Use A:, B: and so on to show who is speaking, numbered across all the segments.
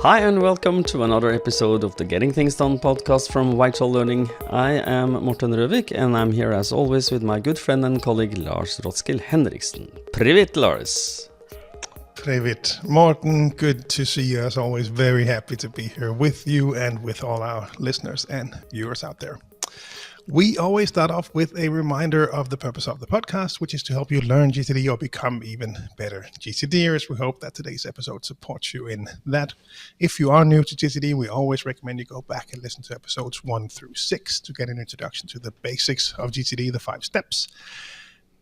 A: Hi and welcome to another episode of the Getting Things Done podcast from Vital Learning. I am Morten and I'm here as always with my good friend and colleague Lars Rotskil Henriksen. Привет, Lars.
B: Привет, Morten. Good to see you as always. Very happy to be here with you and with all our listeners and viewers out there. We always start off with a reminder of the purpose of the podcast, which is to help you learn GTD or become even better GTDers. We hope that today's episode supports you in that. If you are new to GTD, we always recommend you go back and listen to episodes 1 through 6 to get an introduction to the basics of GTD, the 5 steps.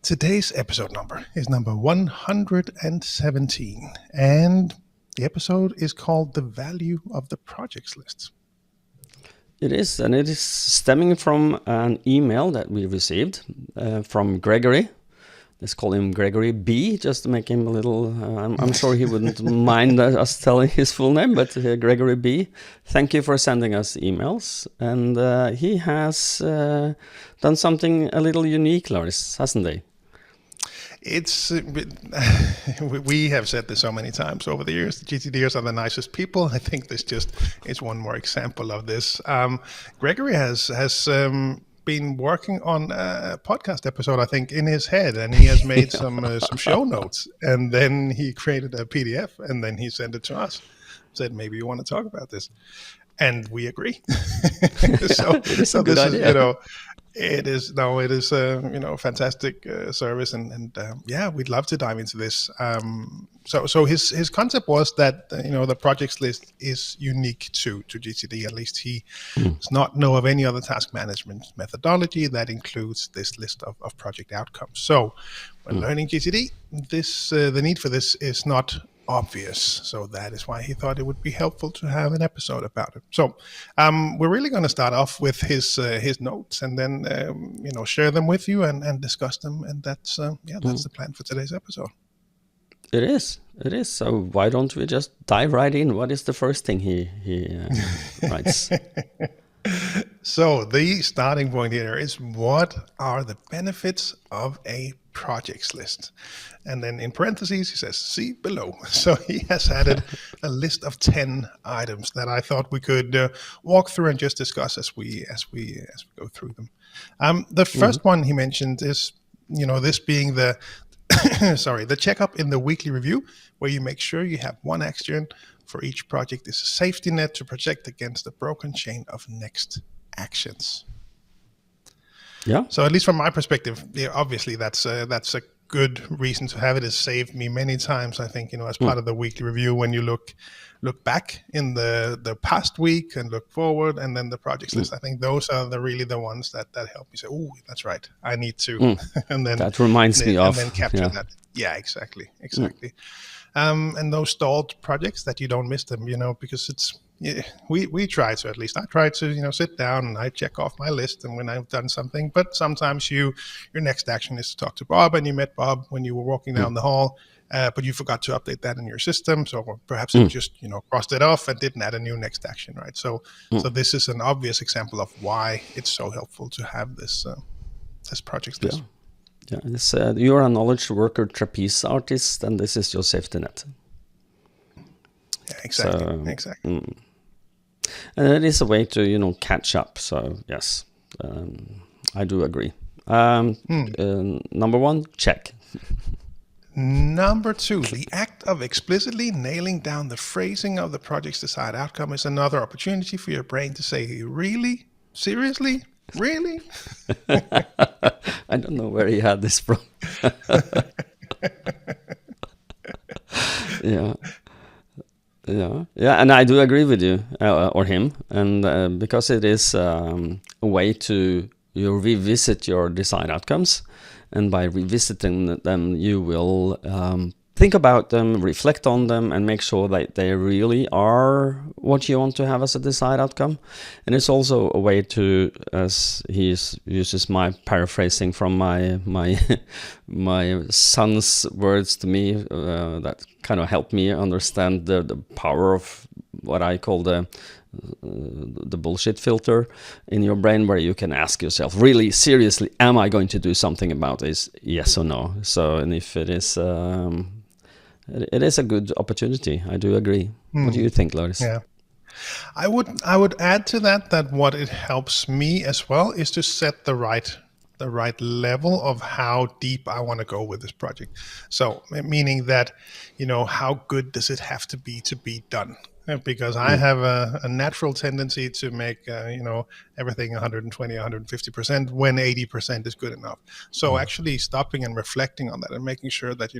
B: Today's episode number is number 117, and the episode is called The Value of the Projects List.
A: It is, and it is stemming from an email that we received from Gregory. Let's call him Gregory B, just to make him a little... I'm sure he wouldn't mind us telling his full name, but Gregory B, thank you for sending us emails. And he has done something a little unique, Lars, hasn't he?
B: It's we have said this so many times over the years. The GTDers are the nicest people. I think this just is one more example of this. Gregory has been working on a podcast episode, I think, in his head, and he has made some show notes, and then he created a PDF, and then he sent it to us. Said, maybe you want to talk about this, and we agree. so
A: it's a good idea.
B: It is fantastic service, and we'd love to dive into this. So his concept was that the projects list is unique to GTD. At least he does not know of any other task management methodology that includes this list of project outcomes. So when learning GTD, the need for this is not obvious. So that is why he thought it would be helpful to have an episode about it. So we're really going to start off with his notes, and then share them with you and discuss them. And that's the plan for today's episode.
A: It is. So why don't we just dive right in? What is the first thing he writes?
B: So the starting point here is, what are the benefits of a projects list? And then in parentheses he says, see below. So he has added a list of 10 items that I thought we could walk through and just discuss as we go through them. The first one he mentioned is this being the the checkup in the weekly review, where you make sure you have one action for each project is a safety net to protect against the broken chain of next actions.
A: Yeah.
B: So at least from my perspective, obviously that's a good reason to have it. Has saved me many times, I think, as part of the weekly review, when you look back in the past week and look forward, and then the projects list. I think those are really the ones that help me say, oh, that's right, I need to. And then
A: that reminds me of.
B: And then capture that. Yeah, exactly. And those stalled projects, that you don't miss them, because it's, we try to, at least I try to, sit down and I check off my list, and when I've done something, but sometimes your next action is to talk to Bob, and you met Bob when you were walking down the hall, but you forgot to update that in your system. So perhaps you just, crossed it off and didn't add a new next action, right? So this is an obvious example of why it's so helpful to have this project list.
A: Yeah, you're a knowledge worker trapeze artist, and this is your safety net.
B: Yeah, exactly.
A: And it is a way to, catch up. So, yes, I do agree. Number 1, check.
B: Number 2, the act of explicitly nailing down the phrasing of the project's desired outcome is another opportunity for your brain to say, really? Seriously? Really?
A: I don't know where he had this from. Yeah, and I do agree with you, or him, and because it is a way to revisit your desired outcomes, and by revisiting them, you will think about them, reflect on them, and make sure that they really are what you want to have as a desired outcome. And it's also a way to, as he uses my paraphrasing from my son's words to me, that kind of helped me understand the power of what I call the bullshit filter in your brain, where you can ask yourself, really, seriously, am I going to do something about this? Yes or no? So, and if it is it is a good opportunity. I do agree. What do you think, Lars?
B: Yeah. I would add to that what it helps me as well is to set the right level of how deep I want to go with this project. So meaning that, how good does it have to be done? Because I have a natural tendency to make everything 120, 150% when 80% is good enough. So actually stopping and reflecting on that and making sure that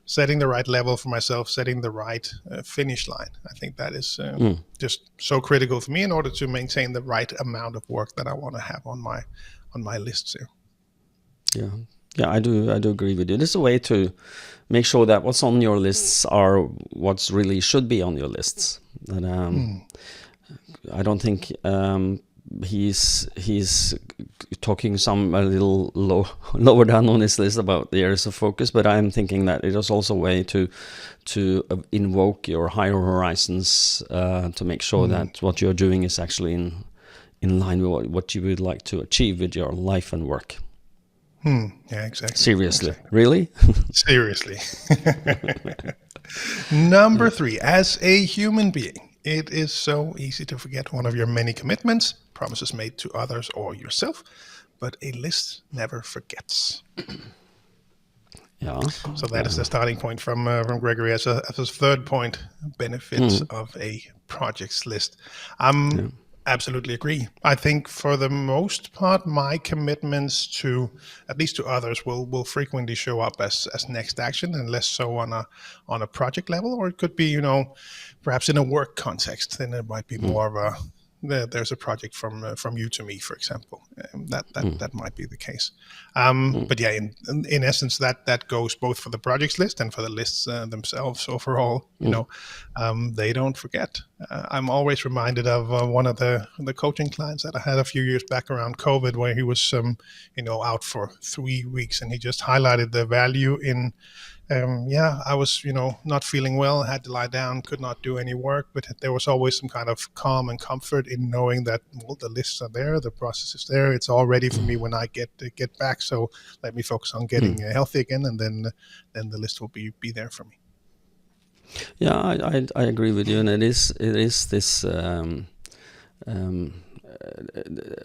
B: setting the right level for myself, setting the right finish line. I think that is just so critical for me in order to maintain the right amount of work that I want to have on my lists here.
A: Yeah, I do agree with you. There's a way to make sure that what's on your lists are what's really should be on your lists. And I don't think he's talking a little lower down on his list about the areas of focus, but I'm thinking that it is also a way to invoke your higher horizons to make sure that what you're doing is actually in line with what you would like to achieve with your life and work.
B: Yeah, exactly.
A: Seriously,
B: exactly.
A: Really?
B: Seriously. Number 3, as a human being, it is so easy to forget one of your many commitments, promises made to others or yourself, but a list never forgets.
A: Yeah.
B: So that is the starting point from Gregory as a third point, benefits of a projects list. Absolutely agree. I think for the most part, my commitments to at least to others will frequently show up as next action, and less so on a project level, or it could be perhaps in a work context. Then it might be more of a there's a project from you to me, for example. That might be the case. But yeah, in essence, that goes both for the projects list and for the lists themselves. Overall, they don't forget. I'm always reminded of one of the coaching clients that I had a few years back around COVID, where he was out for 3 weeks, and he just highlighted the value in. I was, not feeling well, had to lie down, could not do any work, but there was always some kind of calm and comfort in knowing that the lists are there, the process is there, it's all ready for me when I get back. So let me focus on getting healthy again, and then the list will be there for me.
A: Yeah, I agree with you, and it is this.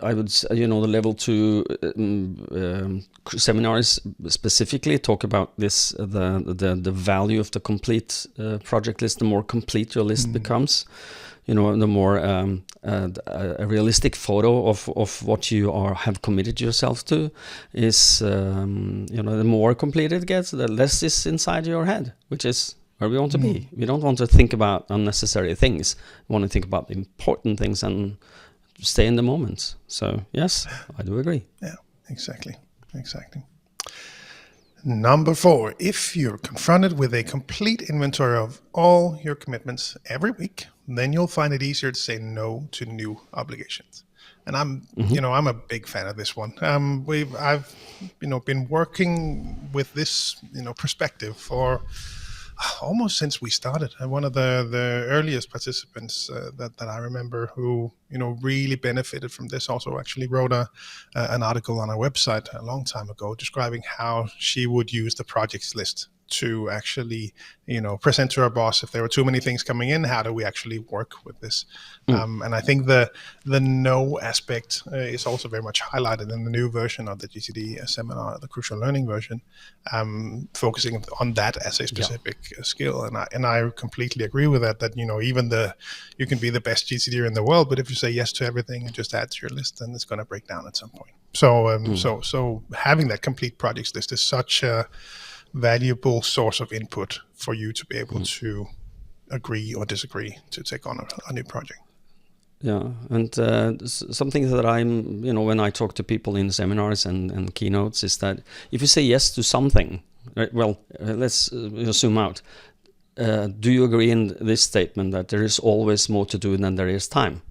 A: I would say, the level 2 seminars specifically talk about this, the value of the complete project list. The more complete your list becomes, the more a realistic photo of what you have committed yourself to is, the more complete it gets, the less is inside your head, which is where we want to be. We don't want to think about unnecessary things. We want to think about the important things and stay in the moment. So yes, I do agree.
B: Yeah, exactly. Number 4, if you're confronted with a complete inventory of all your commitments every week, then you'll find it easier to say no to new obligations. And I'm a big fan of this one. I've been working with this perspective for almost since we started. One of the earliest participants that I remember who really benefited from this also actually wrote an article on our website a long time ago describing how she would use the projects list to actually present to our boss if there were too many things coming in. How do we actually work with this? And I think the no aspect is also very much highlighted in the new version of the GTD seminar, the Crucial Learning version, focusing on that as a specific skill. And I completely agree with that. That even you can be the best GTDer in the world, but if you say yes to everything and just add to your list, then it's going to break down at some point. So having that complete projects list is such a valuable source of input for you to be able to agree or disagree to take on a new project.
A: Yeah, and something that I'm, when I talk to people in seminars and keynotes is that if you say yes to something, let's zoom out. Do you agree in this statement that there is always more to do than there is time?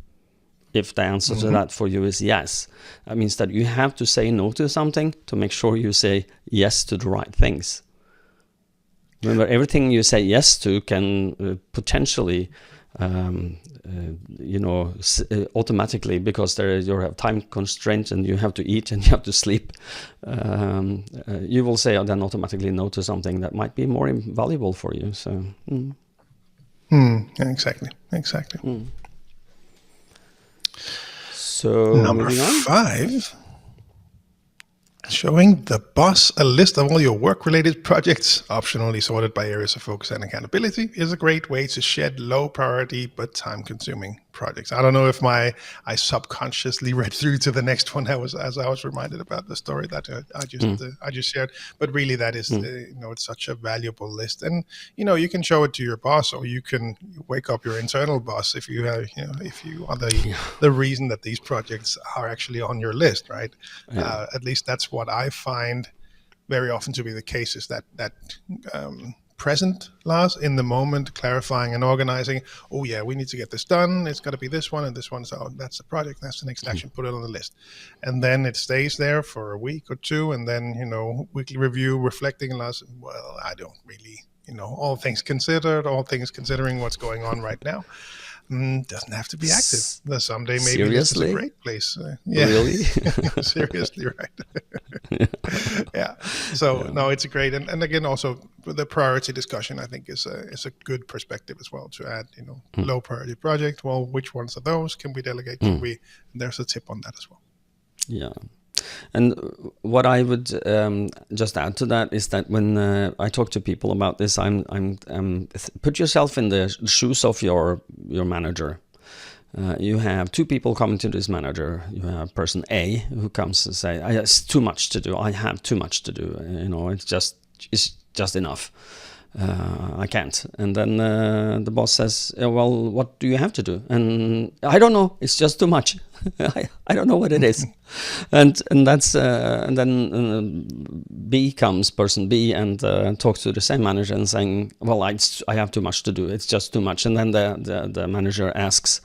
A: If the answer to that for you is yes, that means that you have to say no to something to make sure you say yes to the right things. Remember, everything you say yes to can potentially automatically, because you have time constraints and you have to eat and you have to sleep, you will say then automatically no to something that might be more valuable for you. So
B: exactly.
A: So
B: Number
A: moving on.
B: 5. Showing the boss a list of all your work-related projects, optionally sorted by areas of focus and accountability, is a great way to shed low-priority but time-consuming projects. I don't know if I subconsciously read through to the next one as I was reminded about the story that I just shared. But really, that is it's such a valuable list, and you can show it to your boss, or you can wake up your internal boss if you have if you are the reason that these projects are actually on your list, right? At least that's what I find very often to be the case, is that present, Lars, in the moment, clarifying and organizing. Oh yeah, we need to get this done. It's got to be this one and this one. So that's the project. That's the next action. Put it on the list, and then it stays there for a week or two, and then weekly review, reflecting, and Lars, well, I don't really, all things considering what's going on right now. Doesn't have to be active. The someday maybe this is a great place.
A: Really?
B: Seriously, right? Yeah. So no, it's a great, and again, also the priority discussion, I think, is a good perspective as well to add. Low priority project. Well, which ones are those? Can we delegate? Can we? There's a tip on that as well.
A: Yeah. And what I would just add to that is that when I talk to people about this, put yourself in the shoes of your manager. You have two people coming to this manager. You have person A who comes and say, "It's too much to do. I have too much to do. It's just enough. I can't." And then the boss says, "Well, what do you have to do?" And I don't know. It's just too much. I don't know what it is. and that's and then person B and talks to the same manager and saying, "Well, I have too much to do. It's just too much." And then the manager asks,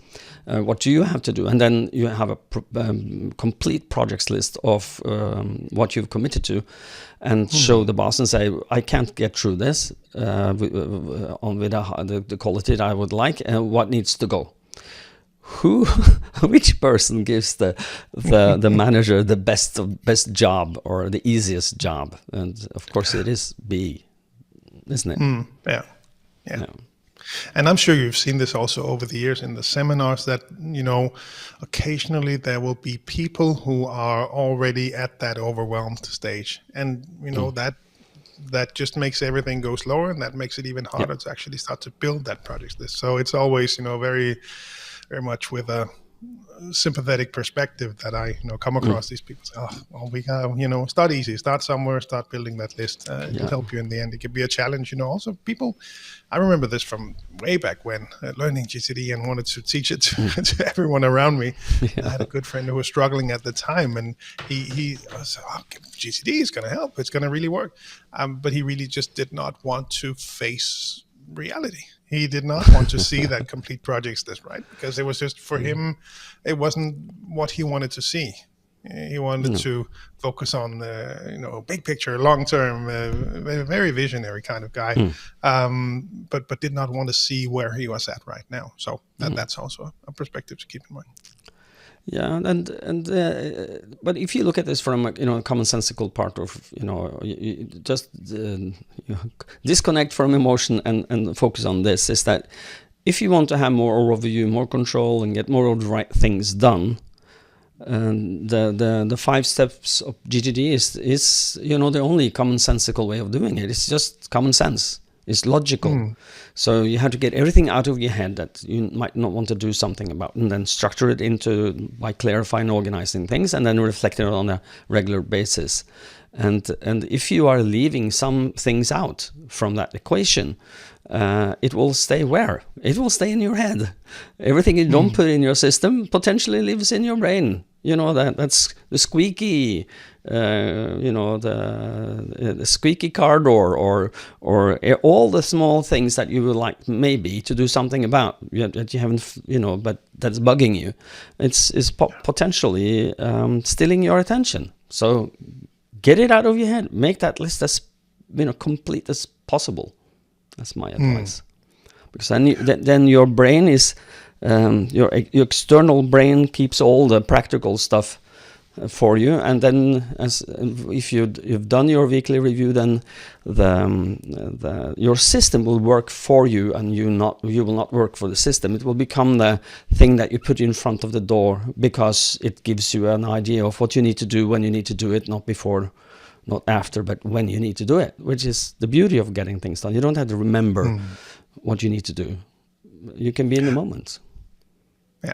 A: "What do you have to do?" And then you have a complete projects list of what you've committed to, and show the boss and say, "I can't get through this with the quality that I would like. What needs to go?" Which person gives the manager the best job or the easiest job? And of course, it is B, isn't it?
B: Yeah. And I'm sure you've seen this also over the years in the seminars, that occasionally there will be people who are already at that overwhelmed stage, and that just makes everything go slower, and that makes it even harder to actually start to build that project list. So it's always very, very much with a sympathetic perspective that I come across these people say, "Oh, well, we got start easy, start somewhere, start building that list. It'll help you in the end. It can be a challenge." Also, people, I remember this from way back when learning GTD and wanted to teach it to everyone around me. I had a good friend who was struggling at the time, and he was, GTD is going to help. It's going to really work. But he really just did not want to face reality. He did not want to see that complete projects list, right? Because it was just, for him, it wasn't what he wanted to see. He wanted to focus on the big picture, long term, very visionary kind of guy, but did not want to see where he was at right now. So that's also a perspective to keep in mind.
A: Yeah, and but if you look at this from a commonsensical part of you just disconnect from emotion and focus on this, is that if you want to have more overview, more control, and get more of the right things done, the 5 steps of GTD is the only commonsensical way of doing it. It's just common sense. It's logical. So you have to get everything out of your head that you might not want to do something about, and then structure it by clarifying, organizing things, and then reflect it on a regular basis. And if you are leaving some things out from that equation, it will stay where? It will stay in your head. Everything you don't put in your system potentially lives in your brain. That's the squeaky, the squeaky car door, or all the small things that you would like maybe to do something about that you haven't, but that's bugging you. It's potentially stealing your attention. So get it out of your head. Make that list as complete as possible. That's my advice. because then your brain is your external brain keeps all the practical stuff for you, and then if you've done your weekly review, then your system will work for you, and you will not work for the system. It will become the thing that you put in front of the door, because it gives you an idea of what you need to do when you need to do it, not before, not after, but when you need to do it, which is the beauty of getting things done. You don't have to remember what you need to do. You can be in the moment.
B: Yeah,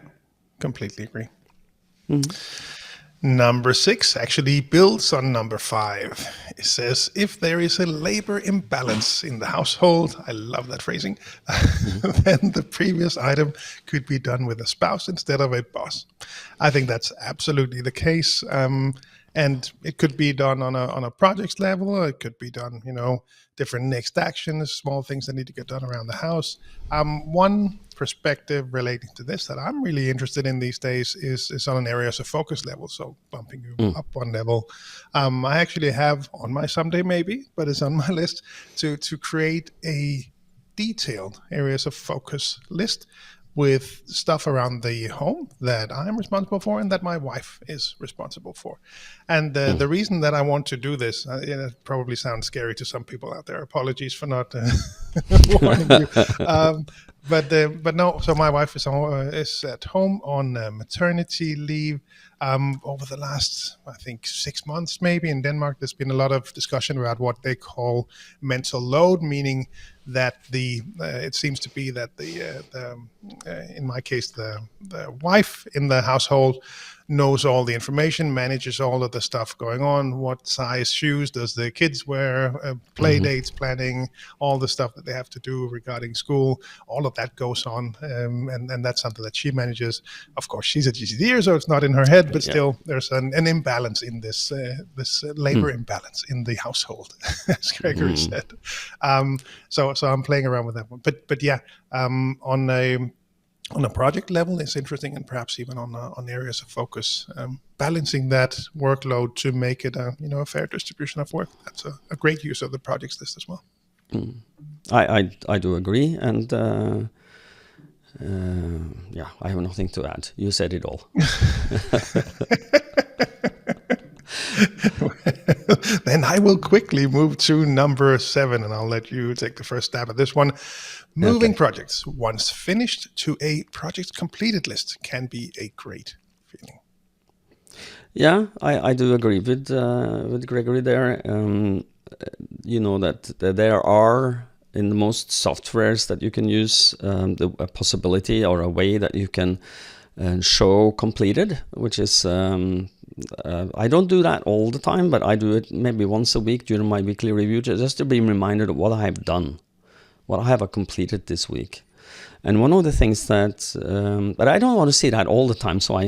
B: completely agree.
A: Mm-hmm.
B: Number 6 actually builds on number 5. It says, if there is a labor imbalance in the household, I love that phrasing, then the previous item could be done with a spouse instead of a boss. I think that's absolutely the case. And it could be done on a project level, or it could be done, different next actions, small things that need to get done around the house. One perspective relating to this that I'm really interested in these days is on an areas of focus level, so bumping you up one level. I actually have on my someday maybe, but it's on my list to create a detailed areas of focus list with stuff around the home that I'm responsible for and that my wife is responsible for. And the reason that I want to do this, it probably sounds scary to some people out there. Apologies for not warning you. But no, so my wife is at home on maternity leave. Over the last, I think, 6 months maybe in Denmark, there's been a lot of discussion about what they call mental load, meaning that it seems to be that in my case, the wife in the household knows all the information, manages all of the stuff going on, what size shoes does the kids wear, play dates, planning, all the stuff that they have to do regarding school, all of that goes on, and that's something that she manages. Of course, she's a GTD, so it's not in her head, but still there's an imbalance in this labor imbalance in the household, as Gregory said. So I'm playing around with that one. But yeah, on a project level, it's interesting, and perhaps even on areas of focus, balancing that workload to make it a fair distribution of work. That's a great use of the projects list as well.
A: I do agree, and I have nothing to add. You said it all.
B: Then I will quickly move to number 7, and I'll let you take the first stab at this one. Moving projects once finished to a project completed list can be a great feeling.
A: Yeah, I do agree with Gregory there. That there are in the most softwares that you can use a possibility or a way that you can show completed, which is I don't do that all the time, but I do it maybe once a week during my weekly review, just to be reminded of what I have done, what I have completed this week. And one of the things that, but I don't want to see that all the time, so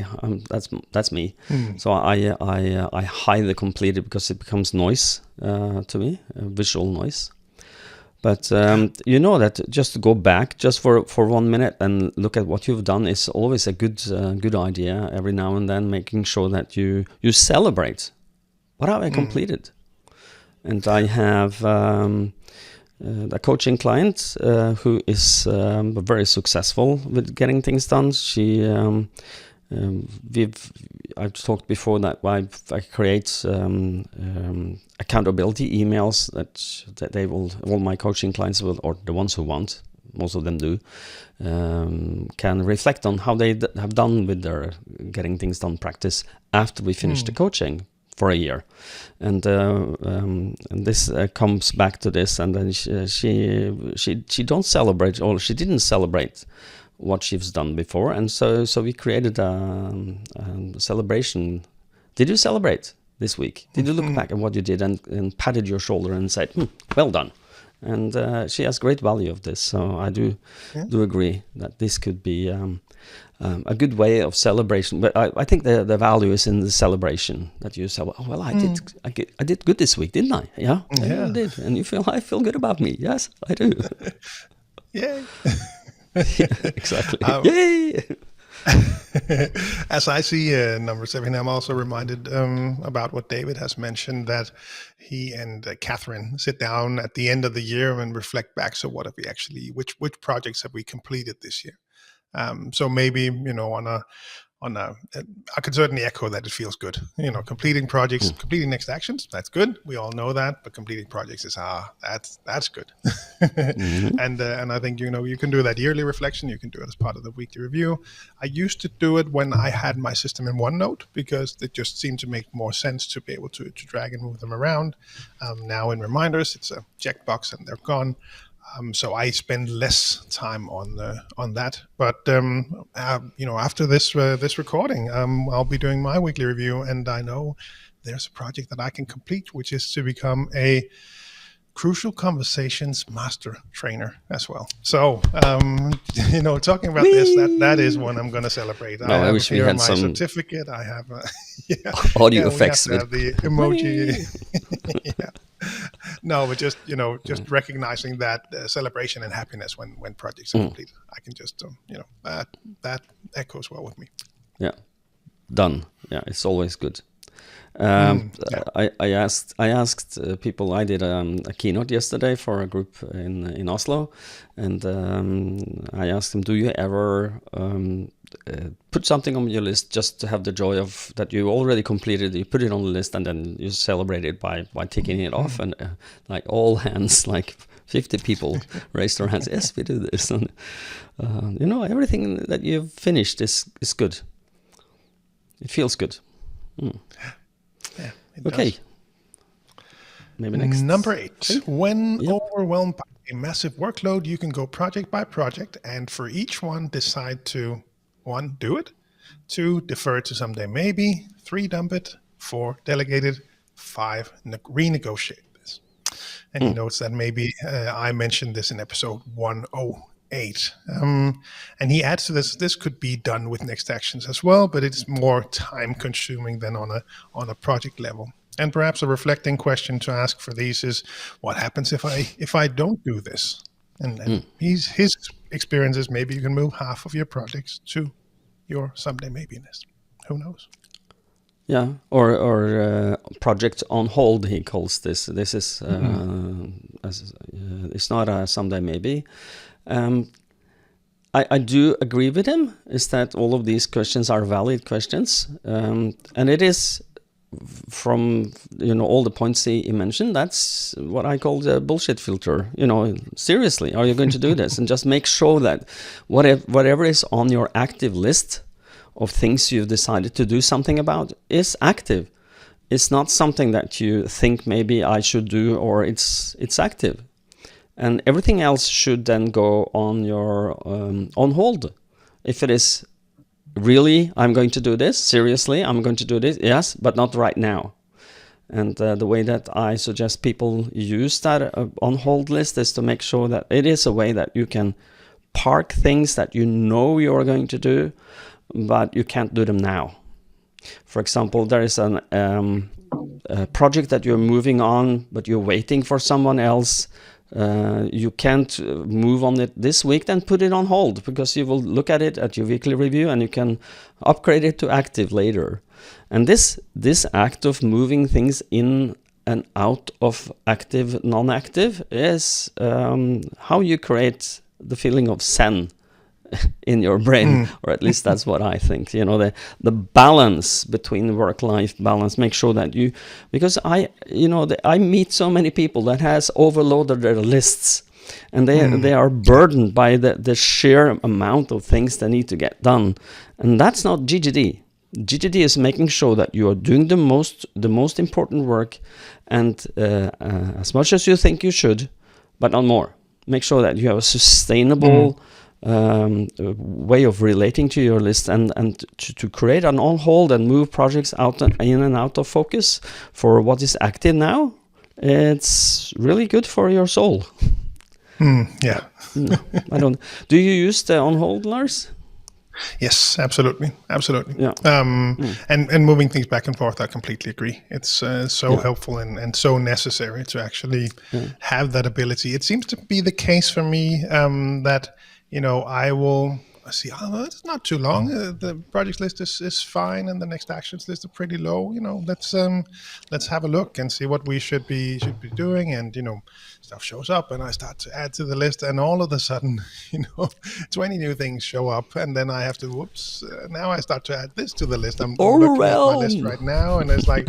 A: that's me. So I hide the completed because it becomes noise to me, visual noise. But that just to go back just for 1 minute and look at what you've done is always a good idea. Every now and then, making sure that you celebrate. What have I completed? And I have a coaching client who is very successful with getting things done. I've talked before that I create accountability emails that they will, all my coaching clients will, or the ones who want, most of them do, can reflect on how they have done with their getting things done practice after we finish the coaching for a year. And this comes back to this, and then she don't celebrate, or she didn't celebrate what she's done before, and so we created a celebration. Did you celebrate this week? Did you look back at what you did and patted your shoulder and said, well done? And she has great value of this, so I do agree that this could be a good way of celebration. But I think the value is in the celebration, that you say, oh, well, I did good this week, didn't I? Yeah, I did. And I feel good about me. Yes, I do.
B: Yay.
A: Yeah, exactly. Yay!
B: As I see number 7, I'm also reminded about what David has mentioned, that he and Catherine sit down at the end of the year and reflect back. So what have we actually, which projects have we completed this year? So maybe, I could certainly echo that it feels good. Completing projects, completing next actions, that's good. We all know that, but completing projects is that's good. And I think you can do that yearly reflection. You can do it as part of the weekly review. I used to do it when I had my system in OneNote because it just seemed to make more sense to be able to drag and move them around. Now in reminders, it's a checkbox and they're gone. So I spend less time on that. But after this recording, I'll be doing my weekly review, and I know there's a project that I can complete, which is to become a crucial conversations master trainer as well. So talking about this, that is one I'm going to celebrate.
A: No, I wish we had
B: my
A: some
B: certificate. I have
A: audio effects
B: with the emoji. Yeah. No, but just recognizing that celebration and happiness when projects are completed. I can just that echoes well with me.
A: Yeah, done. Yeah, it's always good. I asked people. I did a keynote yesterday for a group in Oslo, and I asked them, "Do you ever put something on your list just to have the joy of that you already completed? You put it on the list, and then you celebrate it by ticking it off." And like all hands, like 50 people raised their hands. Yes, we do this, and everything that you've finished is good. It feels good.
B: Yeah,
A: okay.
B: Does.
A: Maybe next.
B: Number 8. When overwhelmed by a massive workload, you can go project by project, and for each one decide to 1, do it, 2, defer it to someday maybe, 3, dump it, 4, delegate it, 5, renegotiate this. And he notes that maybe I mentioned this in episode 108. And he adds to this could be done with next actions as well, but it's more time consuming than on a project level. And perhaps a reflecting question to ask for these is, what happens if I don't do this? And his experience is maybe you can move half of your projects to your someday maybe list. Who knows?
A: Yeah, or project on hold, he calls this. This is it's not a someday maybe. I do agree with him, is that all of these questions are valid questions. And it is from, all the points he mentioned, that's what I call the bullshit filter. Seriously, are you going to do this? And just make sure that whatever is on your active list of things you've decided to do something about is active. It's not something that you think maybe I should do, or it's active. And everything else should then go on your on hold. If it is really, I'm going to do this, seriously, I'm going to do this, yes, but not right now. And the way that I suggest people use that on hold list is to make sure that it is a way that you can park things that you're going to do, but you can't do them now. For example, there is a project that you're moving on, but you're waiting for someone else. You can't move on it this week, then put it on hold, because you will look at it at your weekly review and you can upgrade it to active later. And this act of moving things in and out of active, non-active is how you create the feeling of zen in your brain, or at least that's what I think. The balance between work-life balance. Make sure that because I meet so many people that has overloaded their lists, and they are burdened by the sheer amount of things they need to get done, and that's not GTD. GTD is making sure that you are doing the most important work, and as much as you think you should, but not more. Make sure that you have a sustainable way of relating to your list, and to create an on hold and move projects in and out of focus for what is active now. It's really good for your soul.
B: Yeah.
A: I don't. Do you use the on hold, Lars?
B: Yes, absolutely.
A: Yeah.
B: And moving things back and forth, I completely agree. It's so helpful and so necessary to actually have that ability. It seems to be the case for me that I will I see, oh, it's not too long. The project list is fine, and the next actions list are pretty low. Let's have a look and see what we should be doing. And stuff shows up, and I start to add to the list, and all of a sudden, 20 new things show up, and then I have to whoops. Now I start to add this to the list. I'm looking at my list right now, and it's like,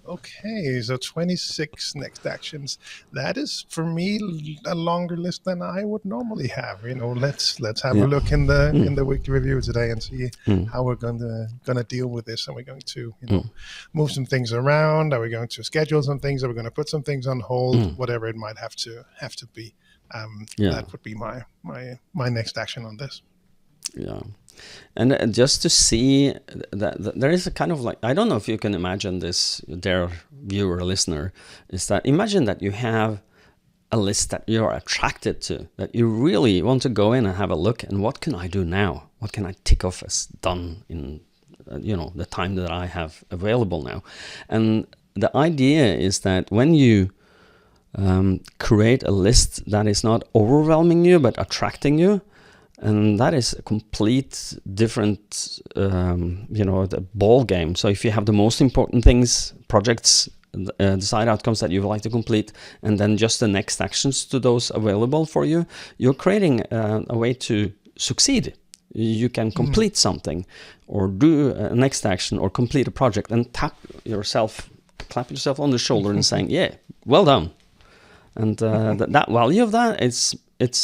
B: okay, so 26 next actions. That is for me a longer list than I would normally have. Let's have a look in the weekly review today and see how we're gonna deal with this. Are we going to move some things around? Are we going to schedule some things? Are we going to put some things on hold? Whatever it might have to be. That would be my next action on this.
A: Yeah. And just to see that there is a kind of like, I don't know if you can imagine this, dear viewer, listener, is that imagine that you have a list that you're attracted to, that you really want to go in and have a look, and what can I do now? What can I tick off as done in the time that I have available now? And the idea is that when you create a list that is not overwhelming you but attracting you, and that is a complete different the ball game. So if you have the most important things, projects, desired outcomes that you would like to complete, and then just the next actions to those available for you, you're creating a way to succeed. You can complete something, or do a next action, or complete a project, and clap yourself on the shoulder and saying, yeah, well done. And that value of that,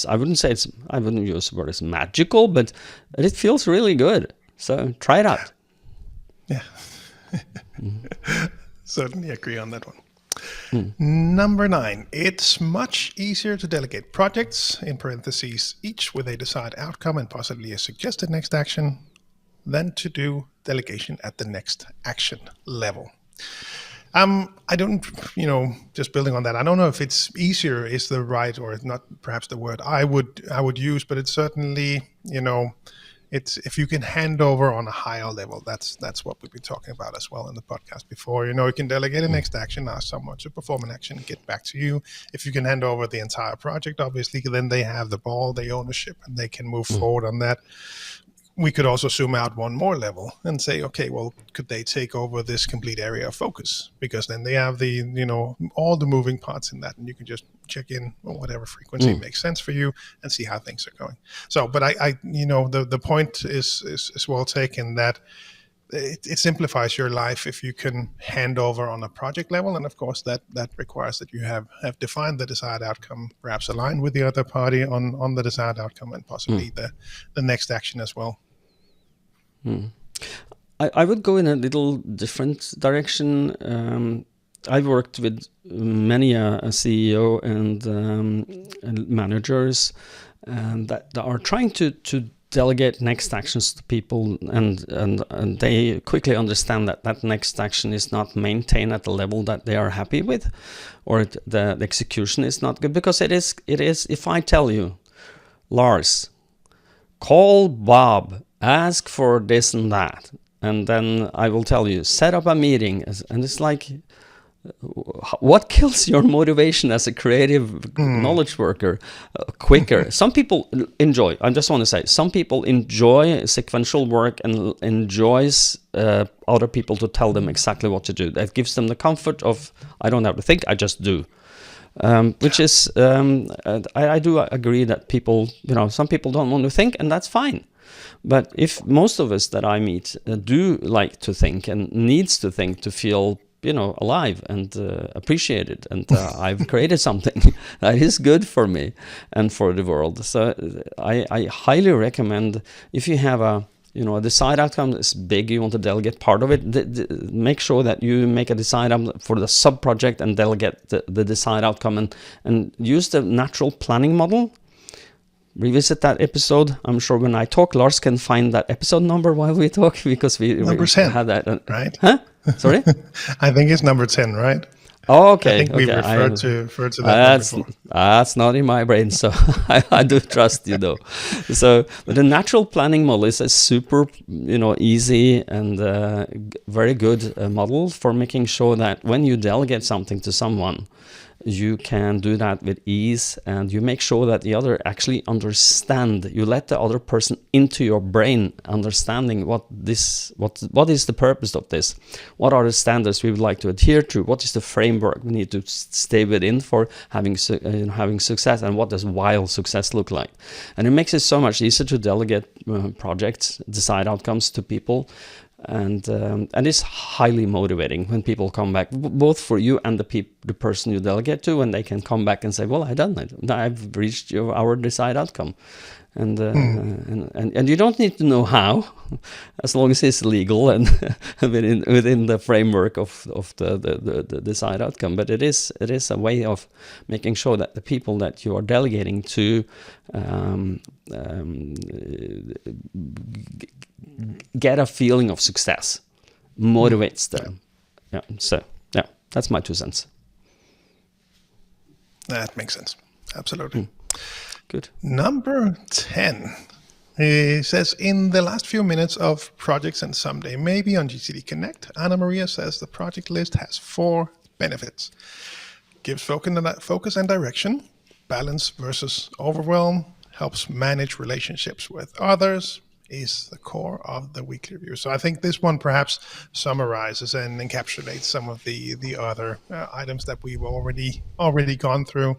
A: I wouldn't use the word as magical, but it feels really good. So try it out.
B: Yeah. Certainly agree on that one. Number 9, it's much easier to delegate projects, in parentheses, each with a desired outcome and possibly a suggested next action, than to do delegation at the next action level. I don't, just building on that, I don't know if it's easier is the right, or not perhaps the word I would use, but it's certainly, it's if you can hand over on a higher level. That's what we've been talking about as well in the podcast before. You can delegate a next action, ask someone to perform an action, get back to you. If you can hand over the entire project, obviously, then they have the ball, the ownership, and they can move forward on that. We could also zoom out one more level and say, okay, well, could they take over this complete area of focus? Because then they have the, all the moving parts in that, and you can just check in on whatever frequency makes sense for you and see how things are going. So, but the point is well taken, that it simplifies your life if you can hand over on a project level. And of course, that requires that you have defined the desired outcome, perhaps aligned with the other party on the desired outcome, and possibly the next action as well.
A: I would go in a little different direction. I've worked with many a CEO and managers that are trying to delegate next actions to people, and they quickly understand that next action is not maintained at the level that they are happy with, or the execution is not good, because it is if I tell you, Lars, call Bob, ask for this and that, and then I will tell you, set up a meeting, and it's like, what kills your motivation as a creative knowledge worker quicker? Some people enjoy, I just want to say, some people enjoy sequential work and enjoys other people to tell them exactly what to do. That gives them the comfort of, I don't have to think, I just do. Which is, I do agree that people, some people don't want to think, and that's fine. But if most of us that I meet do like to think and needs to think to feel alive and appreciated, and I've created something that is good for me and for the world. So I highly recommend, if you have a desired outcome is big, you want to delegate part of it, make sure that you make a desired outcome for the sub-project and delegate the desired outcome, and use the natural planning model. Revisit that episode. I'm sure when I talk, Lars can find that episode number while we talk, because we had that.
B: Right?
A: Huh? Sorry?
B: I think it's number 10, right?
A: Oh, okay.
B: I think we referred to that before.
A: That's not in my brain, so I do trust you though. So, but the natural planning model is a super, easy and very good model for making sure that when you delegate something to someone, you can do that with ease, and you make sure that the other actually understand. You let the other person into your brain, understanding what is the purpose of this, what are the standards we would like to adhere to, what is the framework we need to stay within for having success, and what does wild success look like. And it makes it so much easier to delegate projects, decide outcomes to people. And it's highly motivating when people come back, both for you and the person you delegate to, when they can come back and say, "Well, I done it. I've reached our desired outcome," and you don't need to know how, as long as it's legal and within the framework of the desired outcome. But it is a way of making sure that the people that you are delegating to get a feeling of success, motivates them. Yeah. So yeah, that's my 2 cents.
B: That makes sense. Absolutely.
A: Good.
B: Number 10. He says, in the last few minutes of projects and someday maybe on GTD Connect, Anna Maria says the project list has 4 benefits. Gives focus and direction, balance versus overwhelm, helps manage relationships with others, is the core of the weekly review. So I think this one perhaps summarizes and encapsulates some of the other items that we've already gone through.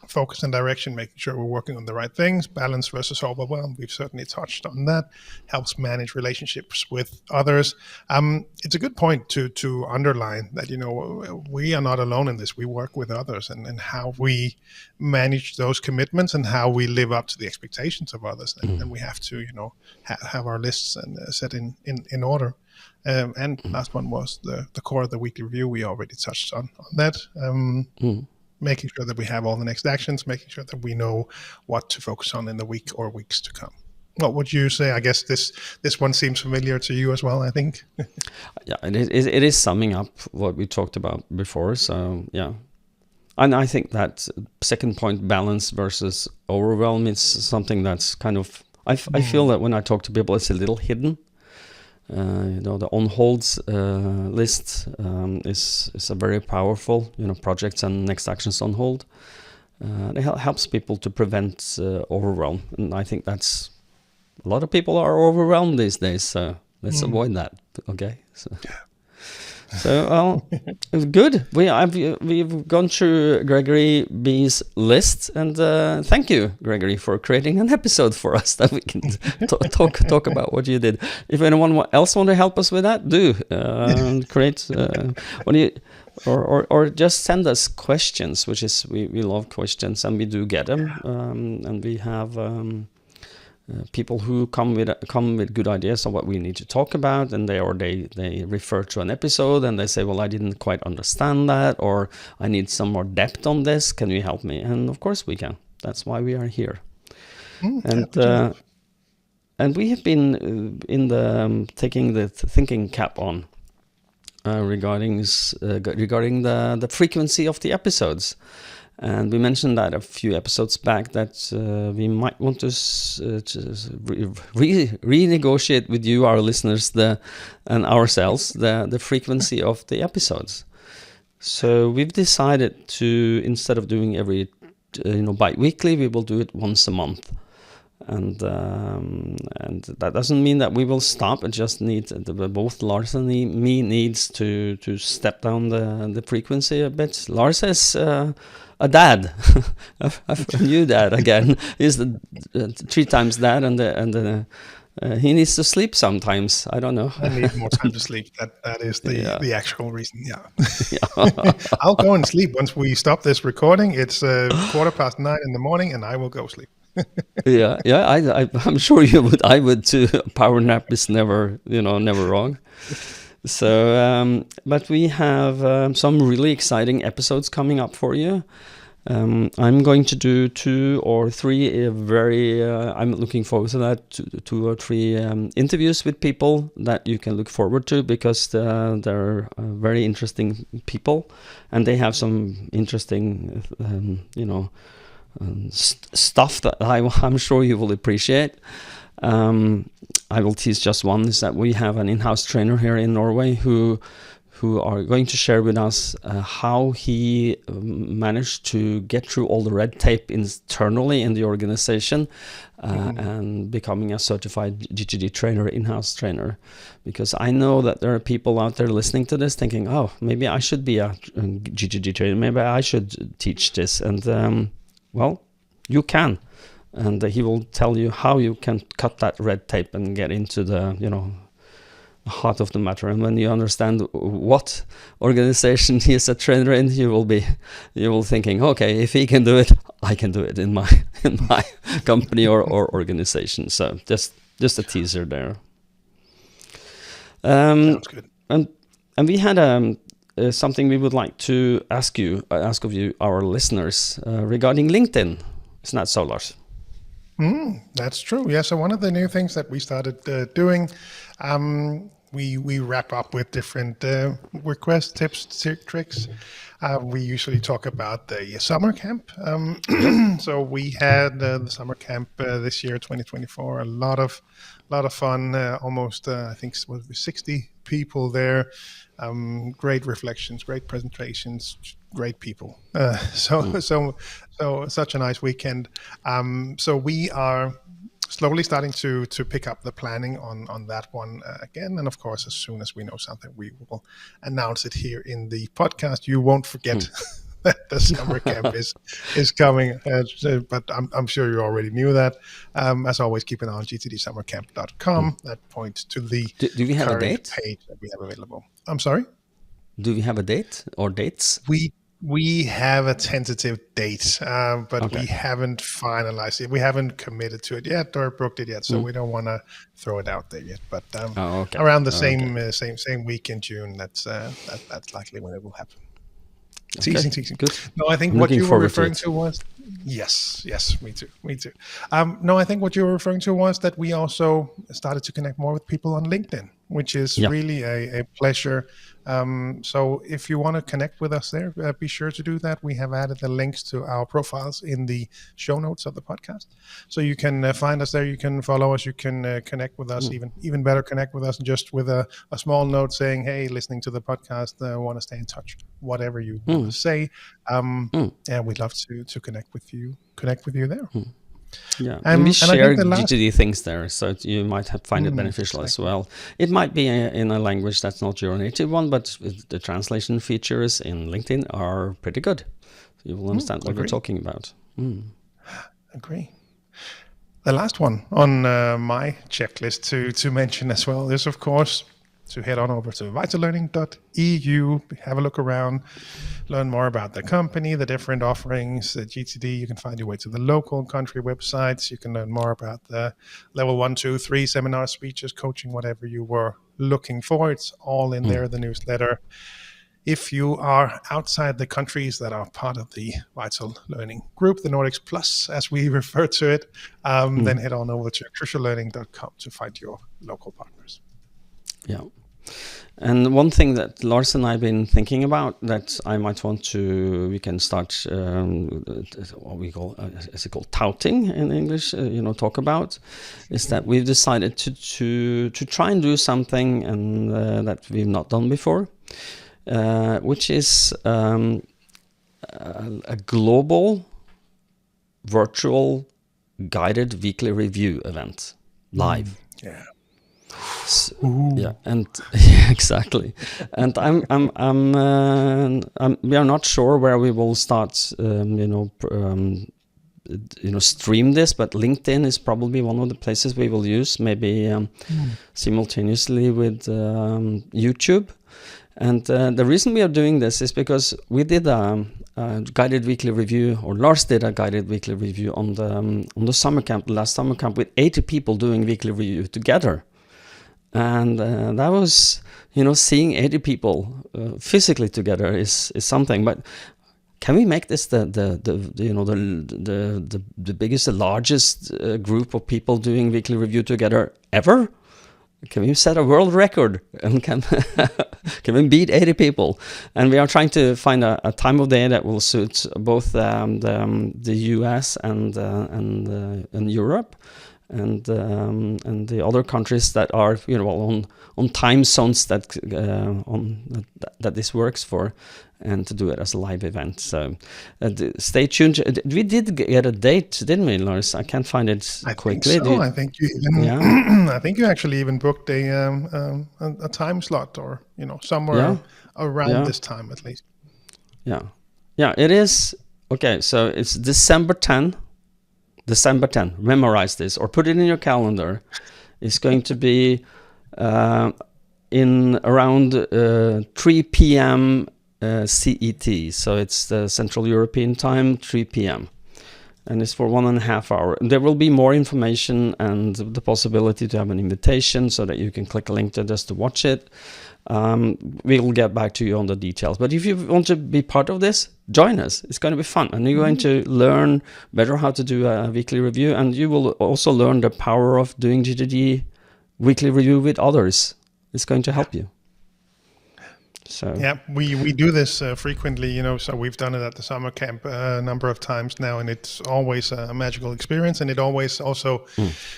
B: Focus and direction, making sure we're working on the right things. Balance versus overwhelm, we've certainly touched on that. Helps manage relationships with others. It's a good point to underline that, we are not alone in this. We work with others, and how we manage those commitments and how we live up to the expectations of others. And we have to, have our lists and set in order. And last one was the core of the weekly review. We already touched on that. Making sure that we have all the next actions, making sure that we know what to focus on in the week or weeks to come. What would you say? I guess this one seems familiar to you as well, I think.
A: Yeah, it is summing up what we talked about before. So yeah. And I think that second point, balance versus overwhelm, is something that's kind of, I feel that when I talk to people, it's a little hidden. The on holds list is a very powerful, projects and next actions on hold. It helps people to prevent overwhelm, and I think that's a lot of people are overwhelmed these days. So let's avoid that. Okay. So good. We've gone through Gregory B's list, and thank you, Gregory, for creating an episode for us that we can talk about what you did. If anyone else want to help us with that, do create. Or just send us questions, which is we love questions, and we do get them, and we have. People who come with good ideas on what we need to talk about, and they refer to an episode and they say, well, I didn't quite understand that, or I need some more depth on this. Can you help me? And of course we can. That's why we are here. And we have been in the taking the thinking cap on regarding the frequency of the episodes. And we mentioned that a few episodes back that we might want to renegotiate with you, our listeners, and ourselves, the frequency of the episodes. So we've decided to, instead of doing every bi-weekly, we will do it once a month. And that doesn't mean that we will stop. It just needs both Lars and me needs to step down the frequency a bit. Lars is a dad, a new dad again. He's 3 times dad, and he needs to sleep sometimes. I don't know.
B: I need more time to sleep. That is the actual reason. Yeah. I'll go and sleep once we stop this recording. It's 9:15 in the morning, and I will go sleep.
A: yeah. I'm sure you would. I would too. Power nap is never wrong. So, but we have some really exciting episodes coming up for you. I'm going to do 2 or 3 I'm looking forward to that, 2 or 3 interviews with people that you can look forward to, because they're very interesting people, and they have some interesting, stuff that I'm sure you will appreciate. I will tease just one, is that we have an in-house trainer here in Norway who who are going to share with us how he managed to get through all the red tape internally in the organization and becoming a certified GTD trainer, in-house trainer. Because I know that there are people out there listening to this thinking, oh, maybe I should be a GTD trainer, maybe I should teach this. And well, you can. And he will tell you how you can cut that red tape and get into the, heart of the matter. And when you understand what organization he is a trainer in, you will thinking, okay, if he can do it, I can do it in my company or organization. So just a teaser there.
B: Sounds good.
A: And we had something we would like to ask of you, our listeners, regarding LinkedIn. Isn't that so, Lars?
B: That's true. Yeah. So one of the new things that we started doing, we wrap up with different requests, tips, tricks. We usually talk about the summer camp. So we had the summer camp this year, 2024. A lot of fun. Almost, I think, 60 people there. Great reflections, great presentations, great people. So such a nice weekend. So we are slowly starting to pick up the planning on that one again. And of course, as soon as we know something, we will announce it here in the podcast. You won't forget that the summer camp is coming. But I'm sure you already knew that. As always, keep an eye on gtdsummercamp.com. That points to the
A: do we have a date
B: page that we have available. I'm sorry?
A: Do we have a date or dates?
B: We have a tentative date, but
A: Okay.
B: we haven't finalized it. We haven't committed to it yet or booked it yet, so we don't want to throw it out there yet. But around the same week in June, that's likely when it will happen.
A: Okay.
B: Teasing.
A: Good.
B: No, I think what you were referring to was yes, me too. No, I think what you were referring to was that we also started to connect more with people on LinkedIn, which is really a pleasure. So if you want to connect with us there, be sure to do that. We have added the links to our profiles in the show notes of the podcast. So you can find us there. You can follow us. You can connect with us, even better, connect with us just with a small note saying, hey, listening to the podcast, want to stay in touch, whatever you want to say. Yeah, we'd love to connect with you there.
A: Yeah, and we share
B: the
A: GTD things there, so you might find it beneficial as well. It might be in a language that's not your native one, but the translation features in LinkedIn are pretty good. You will understand what we're talking about.
B: Agree. The last one on my checklist to mention as well is, of course, to head on over to VitalLearning.eu, have a look around, learn more about the company, the different offerings, the GTD. You can find your way to the local country websites. You can learn more about the level 1, 2, 3 seminars, speeches, coaching, whatever you were looking for. It's all in there, the newsletter. If you are outside the countries that are part of the Vital Learning Group, the Nordics Plus, as we refer to it, then head on over to cruciallearning.com to find your local partners.
A: Yeah. And one thing that Lars and I have been thinking about that I might want to, we can start what we call, is it called touting in English, talk about, is that we've decided to try and do something and that we've not done before, which is a global virtual guided weekly review event live.
B: Yeah.
A: Yeah, and exactly. And we are not sure where we will start, stream this, but LinkedIn is probably one of the places we will use, maybe simultaneously with YouTube. And the reason we are doing this is because we did a guided weekly review, or Lars did a guided weekly review on the summer camp, last summer camp, with 80 people doing weekly review together. And that was, seeing 80 people physically together is something. But can we make this the biggest, the largest group of people doing weekly review together ever? Can we set a world record and can we beat 80 people? And we are trying to find a time of day that will suit both the US and Europe. and the other countries that are on time zones that that this works for, and to do it as a live event. So stay tuned. We did get a date, didn't we, Lars? I can't find it quickly.
B: Think so. I think you even,
A: yeah.
B: I think you actually even booked a time slot, or somewhere around this time at least.
A: Yeah, it is. Okay, so it's December 10. December 10. Memorize this or put it in your calendar. It's going to be in around 3 p.m. CET. So it's the Central European time, 3 p.m. And it's for 1.5 hours. There will be more information and the possibility to have an invitation so that you can click a link just to watch it. We'll get back to you on the details. But if you want to be part of this, join us. It's going to be fun. And you're going to learn better how to do a weekly review. And you will also learn the power of doing GTD weekly review with others. It's going to help you. So
B: yeah, we do this frequently, so we've done it at the summer camp a number of times now, and it's always a magical experience. And it always also,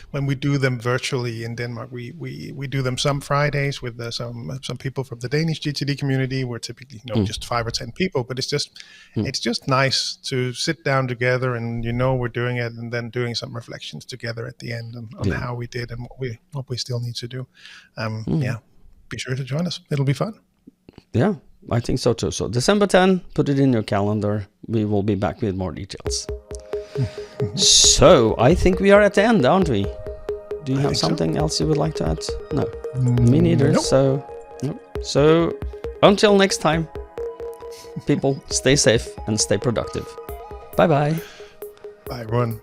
B: when we do them virtually in Denmark, we do them some Fridays with some people from the Danish GTD community. We're typically just 5 or 10 people, but it's just nice to sit down together and we're doing it, and then doing some reflections together at the end on how we did and what we still need to do. Yeah, be sure to join us. It'll be fun.
A: Yeah, I think so too. So December 10, put it in your calendar. We will be back with more details. So I think we are at the end, aren't we? Do you have something else you would like to add? No, me neither.
B: Nope.
A: So until next time, people, stay safe and stay productive. Bye-bye.
B: Bye, everyone.